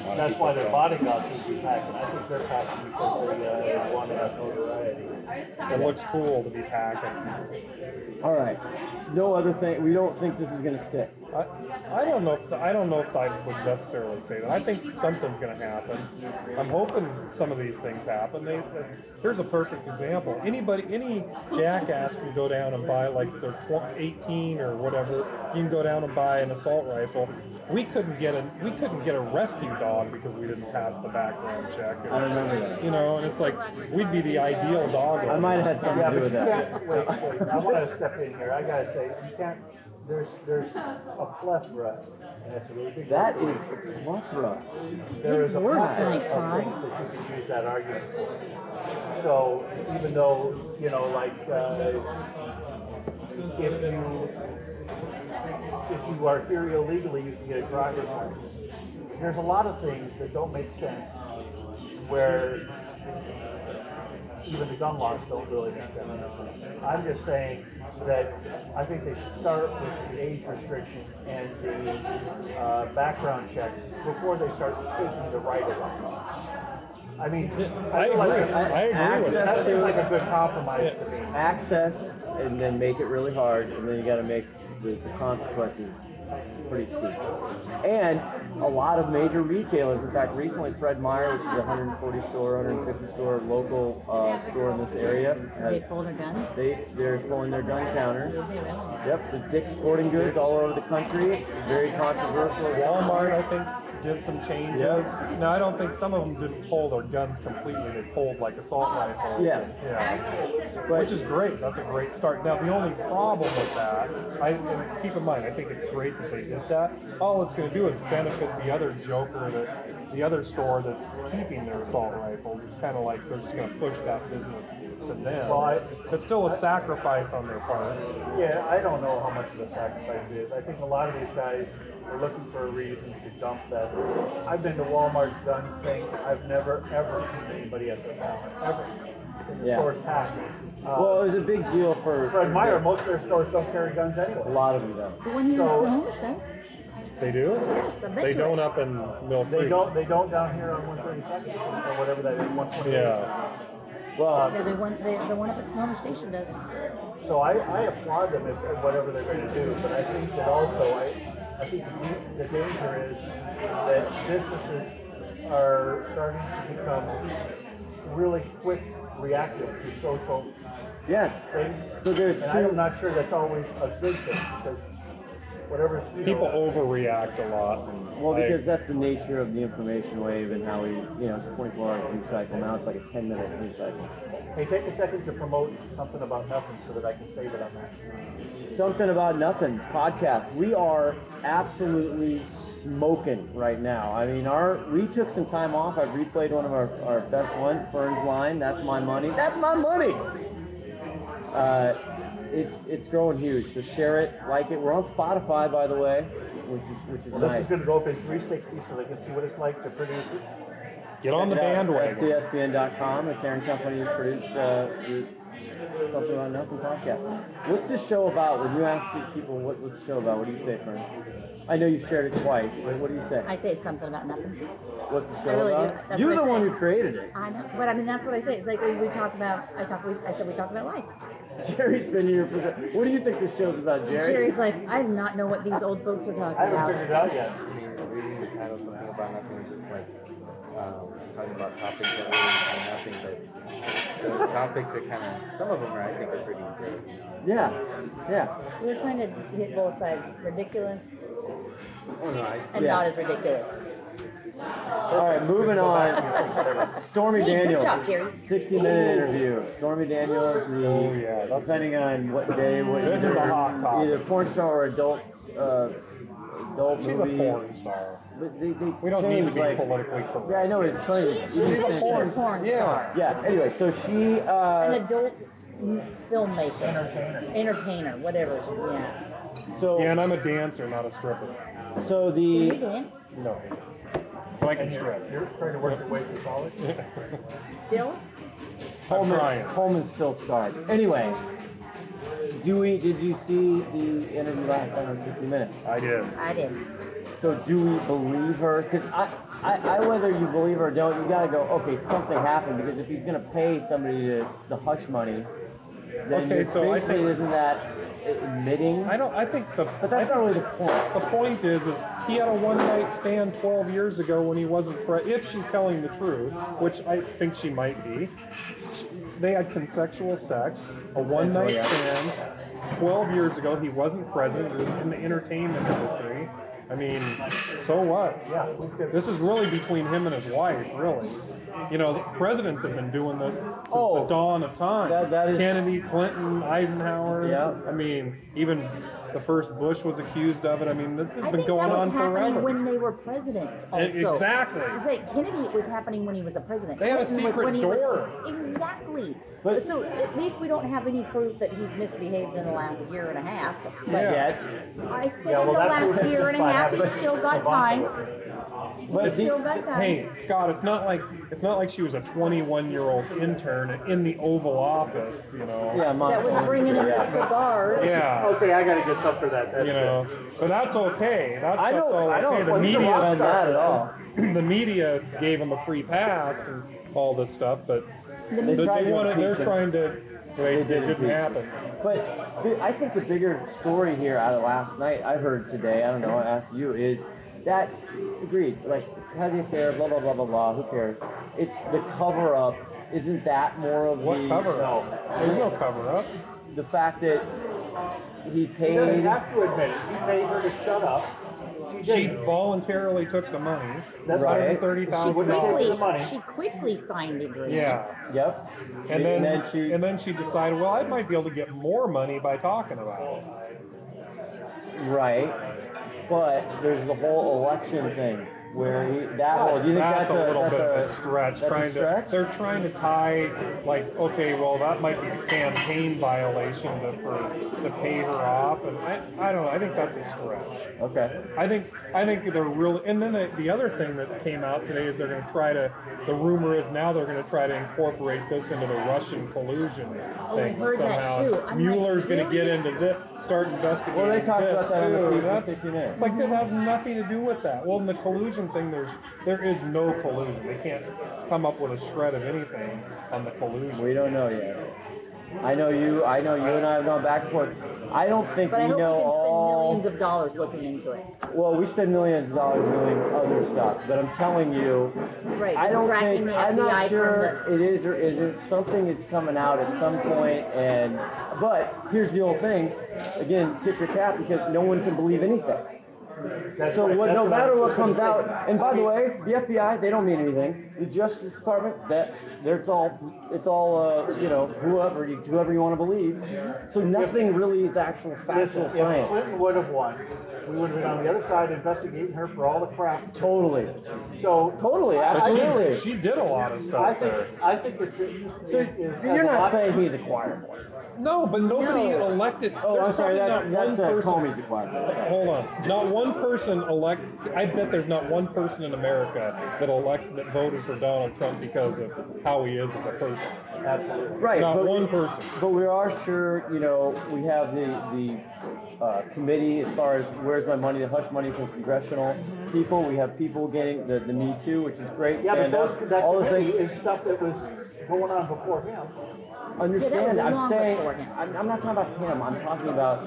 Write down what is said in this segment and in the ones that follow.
That's why their bodyguards would be packing. I think they're packing because they want to have notoriety. It looks cool to be packing. All right. No other thing. We don't think this is going to stick. I don't know. I don't know if I would necessarily say that. I think something's going to happen. I'm hoping some of these things happen. Here's a perfect example. Any jackass can go down and buy like their 18 or whatever. You can go down and buy an assault rifle. We couldn't get a rescue dog because we didn't pass the background check. I remember that. You know, and it's like we'd be the ideal dog. I might have had something to do with that. Wait. I want to step in here. I gotta say, you can't. There's a plethora. And that's a really big That word. is a plethora. There is a Good words plethora tonight, Todd. of things that you can use that argument for. So even though like if you are here illegally, you can get a driver's license. There's a lot of things that don't make sense where even the gun laws don't really make that much sense. I'm just saying that I think they should start with the age restrictions and the background checks before they start taking the right away. I mean, I agree. I agree with that Access seems to like a good compromise to me. access, and then make it really hard, and then you got to make the consequences pretty steep. And a lot of major retailers, in fact, recently Fred Meyer, which is a 140 store, 150 store local store in this area, They pull their guns? they're pulling their gun counters. Did they really? Yep, so Dick's Sporting Goods all over the country, very controversial. Walmart, I think, did some changes. Yes. Now, I don't think some of them didn't pull their guns completely. They pulled like assault rifles. Yes. Yeah. But- Which is great. That's a great start. Now, the only problem with that, and keep in mind, I think it's great that they did that. All it's going to do is benefit the other joker, the other store that's keeping their assault rifles. It's kind of like they're just going to push that business to them. Well, it's still a sacrifice on their part. Yeah, I don't know how much of a sacrifice it is. I think a lot of these guys are looking for a reason to dump that. I've been to Walmart's gun thing. I've never, ever seen anybody at their counter, ever. And the Yeah. store's packed. Well, it was a big deal for Fred Meyer, most of their stores don't carry guns a anyway. lot of them don't. The one here in So- Snohomish does. They do? Yes, I bet They you don't it. up in Mill They Creek. don't down here on 132nd or whatever that is, 128. Yeah. Well, Yeah, the one up at Snohomish Station does. So I applaud them if whatever they're going to do, but I think that also I think the danger is that businesses are starting to become really quick reactive to social yes. things. So there's and two. I'm not sure that's always a good thing because whatever People overreact a lot. Well, Like, because that's the nature of the information wave and how it's 24 hour news cycle. Now it's like a 10-minute news cycle. Hey, take a second to promote something about nothing so that I can save it on that. Something About Nothing podcast. We are absolutely smoking right now. I mean, we took some time off. I've replayed one of our best ones, Fern's line, "That's my money." That's my money! It's growing huge, so share it, like it. We're on Spotify, by the way, which is Well, nice. this is going to go up in 360 so they can see what it's like to produce it. get on the bandwagon. STSBN.com, the Cairn Company produced Something About Nothing podcast. What's this show about? When you ask people what's the show about, what do you say, Fern? I know you've shared it twice, but what do you say? I say it's something about nothing. What's the show I really do. about? That's You're what I the one say. who created it. I know, but I mean that's what I say. It's like we talk about. I said we talk about life. Jerry's been here. What do you think this show's about, Jerry? Jerry's like, I do not know what these old folks are talking I haven't about. figured it out yet. I mean, reading the title, something about nothing, is just like talking about topics that really mean nothing, but the topics are kind of, some of them I think are pretty great. Yeah. We were trying to hit both sides, ridiculous Oh no, and not as ridiculous. All right, moving on. Stormy Hey, good Daniels. job, Jerry. 60-minute interview. Stormy Daniels. Oh, yeah, that's- Depending on what day. This is a hot topic. Either porn star or adult She's movie. a porn star. But they We don't need to changed, be like, politically correct. Yeah, I know it's funny. She said she's a porn star. Yeah. Anyway, so she. An adult filmmaker. Entertainer, whatever. Yeah. So Yeah, and I'm a dancer, not a stripper. so Can you the. No. dance? But I can And strip. you're trying to work your way through college? Still? I'm trying. Coleman's still scarred. Anyway. Did you see the interview last time on 60 Minutes? I did. I did. So do we believe her? Because I whether you believe her or don't, you gotta go, okay, something happened, because if he's gonna pay somebody the hush money, then Okay, so I basically think- isn't that admitting? I think the. But that's not really the point. The point is he had a one-night stand 12 years ago when he wasn't if she's telling the truth, which I think she might be. They had consensual sex, a one-night yeah. stand 12 years ago. He wasn't president. He was in the entertainment industry. I mean, so what? Yeah. This is really between him and his wife, really. You know, the presidents have been doing this since Oh, the dawn of time. that is- Kennedy, Clinton, Eisenhower. Yeah. I mean, even the first Bush was accused of it. I mean, this has I been think going that was on happening forever. when they were presidents also. Exactly. It's like Kennedy, it was happening when he was a president. They had a Clinton was secret when he door. Exactly. But- So at least we don't have any proof that he's misbehaved in the last year and a half. But Yeah. Yet. I said Yeah, in well, the that's last what year and a by half, having he's still got Ivanka time. with her. But He's see, still got time. Hey, Scott, it's not like she was a 21-year-old intern in the Oval Office, you know. yeah, That was bringing in the yeah. cigars. Yeah. Okay, I gotta get some for that. That's You know, but that's okay. That's I all don't. I okay. don't. The Well, he's a media, rock star that at all. the media gave him a free pass and all this stuff, but The They media- tried to they're impeach him. trying to. It did didn't impeach him. happen. But I think the bigger story here out of last night, I heard today, I don't know, I asked you, is that, agreed, like, had the affair, blah, blah, blah, blah, blah, who cares? It's the cover up. Isn't that more of What the. cover up? There's no cover up. The fact that he He doesn't paid. have to admit it. He paid her to shut up. She She didn't. voluntarily took the money. That's Right. right. She $130,000. money. quickly signed the agreement. Yeah. Yep. And then she decided, well, I might be able to get more money by talking about it. Right. But there's the whole election thing where that whole. Do you think That's a little bit of a that's stretch. a stretch? They're trying to tie, like, okay, well, that might be a campaign violation to pay her off, and I don't know. I think that's a stretch. Okay. I think they're really, and then the other thing that came out today is they're going to try to. The rumor is now they're going to try to incorporate this into the Russian collusion Oh, I thing heard that somehow. too. I'm Mueller's like, going to get really? into this, start investigating. Well, they talked about this that on the too. piece in That's- 60 Minutes. It's like this has nothing to do with that. Well, in the collusion thing, there is no collusion. They can't come up with a shred of anything on the collusion. We don't know yet. I know you and I have gone back and forth. I don't think But I we hope know we can spend all. millions of dollars looking into it. Well, we spend millions of dollars doing other stuff, but I'm telling you, Right, I don't distracting think the I'm not FBI sure from it is or isn't. Something is coming out at some point, but here's the old thing. Again, tip your cap because no one can believe anything. That's So right. what, That's no I matter was what just gonna comes say. out, and by the way, the FBI, they don't mean anything. The Justice Department, it's all whoever you want to believe. So nothing really is actual factual Listen, if science. Clinton would have won, we would have been on the other side investigating her for all the crap. Totally, So totally, absolutely. She did a lot of stuff I think there. it's So is you're not saying he's a choir boy. No, but nobody No. elected. Oh, there's I'm sorry, probably that's not one person. Comey's a choir boy. Sorry. Hold on. Not one person I bet there's not one person in America that voted for Donald Trump because of how he is as a person. Absolutely. Right, Not but, one person. but we are sure, we have the committee as far as where's my money, the hush money from congressional people. We have people getting the Me Too, which is great. Yeah, but stand up, that all those committee things. is stuff that was going on before him. Understand? Yeah, that was I'm long saying, before him. I'm not talking about him. I'm talking about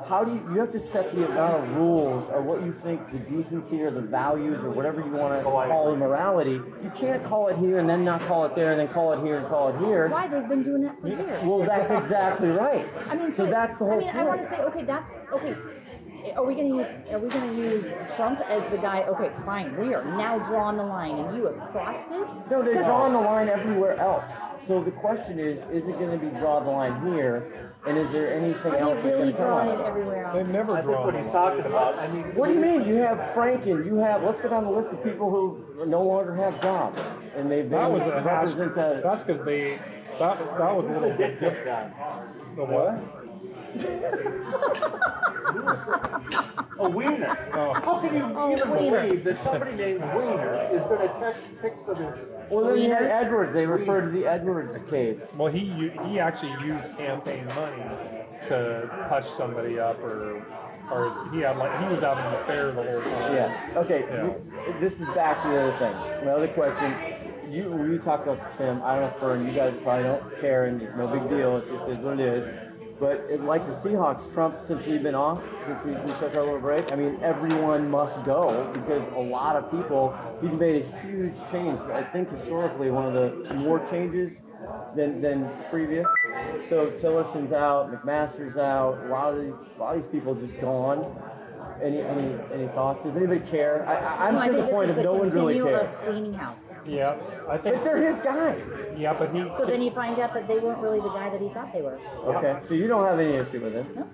how do you have to set the amount of rules or what you think the decency or the values or whatever you want to Oh, I call agree. morality. You can't call it here and then not call it there and then call it here and call it here. Why they've been doing that for years. Well, that's exactly right. I mean, so that's the whole I want to point. say, okay, that's okay. Are we going to use Trump as the guy? Okay, fine. We are now drawing the line, and you have crossed it. No, they're 'Cause- drawing the line everywhere else. So the question is it going to be draw the line here? And is there anything Are else they really that's gonna come drawing out? it everywhere else? They've never I think drawn what the he's line. talking about. I mean, What do you mean? You have Franken. You have. Let's go down the list of people who no longer have jobs, and they've been That was a hash. represented. That's because that was a Who's little the bit dick different. guy? The what? A wiener. Oh. How can you Oh, even Wiener. believe that somebody named Wiener is going to text pics of his? Well, then you had Wiener. Edwards. They refer to the Edwards case. Well, he actually used campaign money to hush somebody up or or he was having an affair the whole time. Yes. Okay. Yeah. This is back to the other thing. My other question. We talked about this, Tim. I don't know, Fern, you guys probably don't care, and it's no big deal. It just is what it is. But like the Seahawks, Trump, since we've been off, since we took our little break, I mean, everyone must go because a lot of people, he's made a huge change. I think historically one of the more changes than previous. So Tillerson's out, McMaster's out, a lot of these people just gone. Any thoughts? Does anybody care? I'm I to think the point this of is no the one really continuum cares. of cleaning house. Yeah, I think. But they're his guys. Yeah, but he. So then you find out that they weren't really the guy that he thought they were. Okay, so you don't have any issue with him.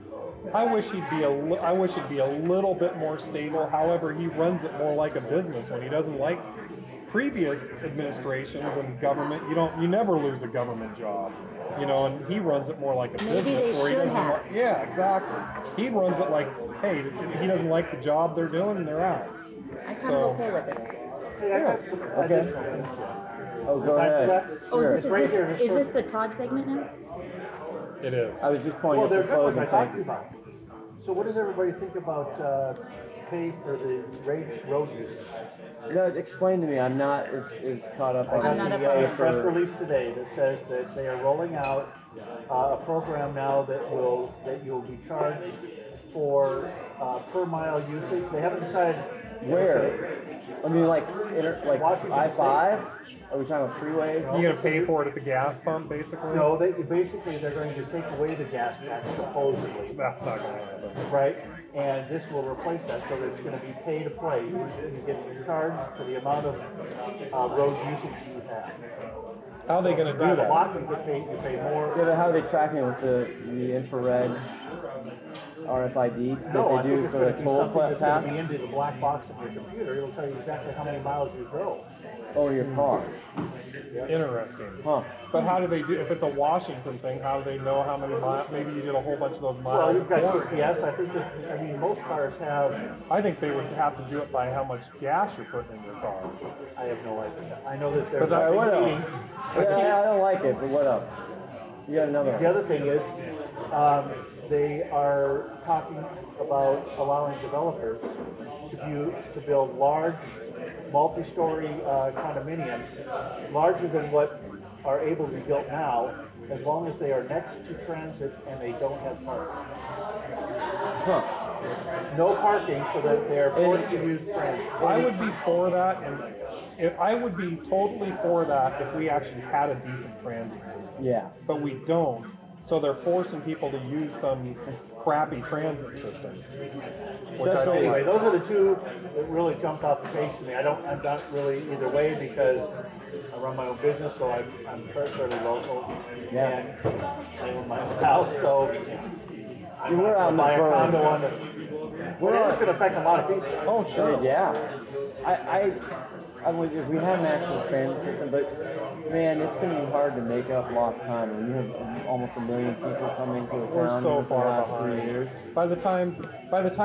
I wish it'd be a little bit more stable. However, he runs it more like a business when he doesn't like previous administrations and government. You never lose a government job, and he runs it more like a Maybe business. they where he should doesn't have. like- yeah, exactly. He runs it like, hey, he doesn't like the job they're doing, and they're out. I'm kind So- of okay with it. Hey, I got some additional info. Oh, go Time for ahead. that? Oh, Sure. is It's right here. this the Todd segment now? It is. I was just pointing Well, at they're the good ones I closing talked to you thing. about. So what does everybody think about pay for the road usage? No, explain to me. I'm not as caught up on I I'm not got up on the that. press release today that says that they are rolling out a program now that you'll be charged for per mile usage. They haven't decided Where? I mean, like Washington I-5? Are we talking about freeways? You're gonna pay for it at the gas pump, basically. No, they're going to take away the gas tax supposedly, That's not gonna happen. right? And this will replace that, so that it's going to be pay to play. You get charged for the amount of road usage you have. How are they gonna do Drive a that? lot, you pay more. Yeah, but how are they tracking it with the infrared RFID that No, I they think do it's for going the to be toll something that's going pass? to be into the black box of your computer. It'll tell you exactly how many miles you drove. Oh, your car. Interesting. Huh. But how do they do, if it's a Washington thing, how do they know how many miles? Maybe you did a whole bunch of those Well, miles. you've got before. GPS. I think that, most cars have, I think they would have to do it by how much gas you're putting in your car. I have no idea. I know that they're But that- All right, what else? meeting. Yeah, I don't like it, but what else? You got another The one. other thing is, they are talking about allowing developers to build large, multi-story condominiums, larger than what are able to be built now, as long as they are next to transit and they don't have parking. Huh. No parking, so that they are forced to use transit. I would be for that, and I would be totally for that if we actually had a decent transit system. Yeah. But we don't, so they're forcing people to use some crappy transit system. Which I don't Anyway, like. those are the two that really jumped off the page to me. I'm not really either way because I run my own business, so I'm fairly local. Yeah. And I own my own house, so I'm We're not out in gonna the buy a condo burbs. on the. Well, it is going to affect a lot of people. Oh, sure. Yeah. I would, if we had an actual transit system, but man, it's going to be hard to make up lost time when you have almost 1 million people coming to a town We're so within the far last behind. 3 years. By the time